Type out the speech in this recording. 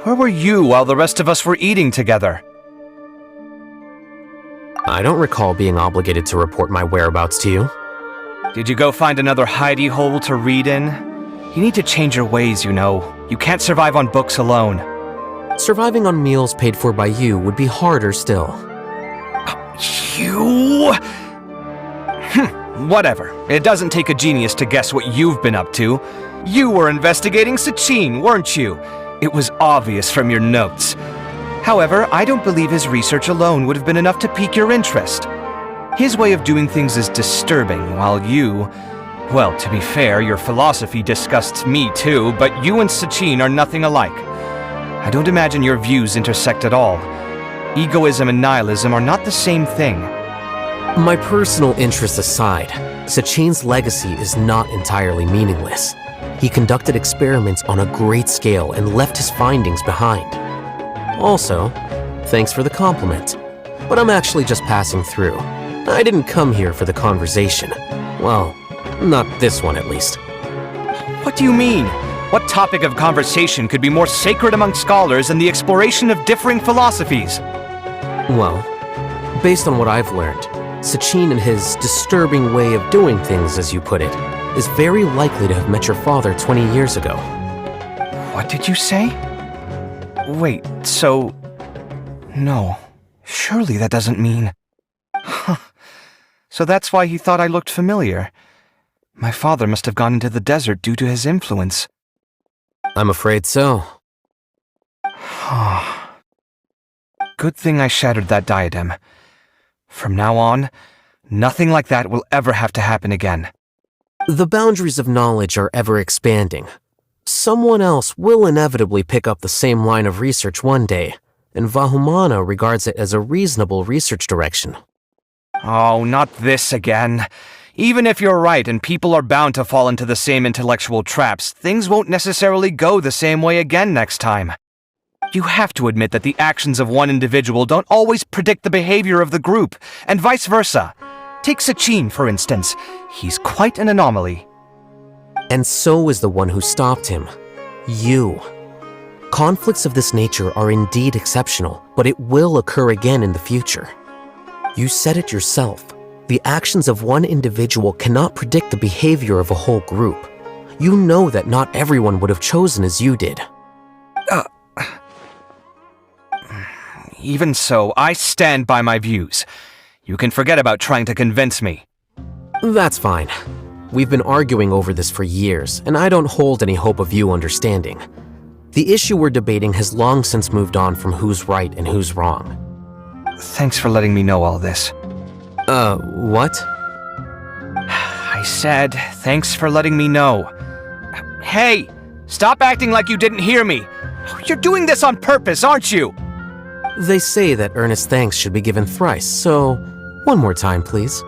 Where were you while the rest of us were eating together? I don't recall being obligated to report my whereabouts to you. Did you go find another hidey hole to read in? You need to change your ways, you know. You can't survive on books alone. Surviving on meals paid for by you would be harder still. You... Whatever. It doesn't take a genius to guess what you've been up to. You were investigating Sachin, weren't you? It was obvious from your notes. However, I don't believe his research alone would have been enough to pique your interest. His way of doing things is disturbing, while you... Well, to be fair, your philosophy disgusts me too, but you and Sachin are nothing alike. I don't imagine your views intersect at all. Egoism and nihilism are not the same thing. My personal interests aside, Sachin's legacy is not entirely meaningless. He conducted experiments on a great scale and left his findings behind. Also, thanks for the compliment, but I'm actually just passing through. I didn't come here for the conversation. Well, not this one at least. What do you mean? What topic of conversation could be more sacred among scholars than the exploration of differing philosophies? Well, based on what I've learned, Sachin and his disturbing way of doing things, as you put it, is very likely to have met your father 20 years ago. What did you say? Wait, so... No. Surely that doesn't mean... Huh. So that's why he thought I looked familiar. My father must have gone into the desert due to his influence. I'm afraid so. Good thing I shattered that diadem. From now on, nothing like that will ever have to happen again. The boundaries of knowledge are ever expanding. Someone else will inevitably pick up the same line of research one day, and Vahumana regards it as a reasonable research direction. Oh, not this again. Even if you're right and people are bound to fall into the same intellectual traps, things won't necessarily go the same way again next time. You have to admit that the actions of one individual don't always predict the behavior of the group, and vice versa. Take Sachin, for instance. He's quite an anomaly. And so is the one who stopped him. You. Conflicts of this nature are indeed exceptional, but it will occur again in the future. You said it yourself. The actions of one individual cannot predict the behavior of a whole group. You know that not everyone would have chosen as you did. Even so, I stand by my views. You can forget about trying to convince me. That's fine. We've been arguing over this for years, and I don't hold any hope of you understanding. The issue we're debating has long since moved on from who's right and who's wrong. Thanks for letting me know all this. What? I said, thanks for letting me know. Hey, stop acting like you didn't hear me. You're doing this on purpose, aren't you? They say that earnest thanks should be given thrice, so one more time, please.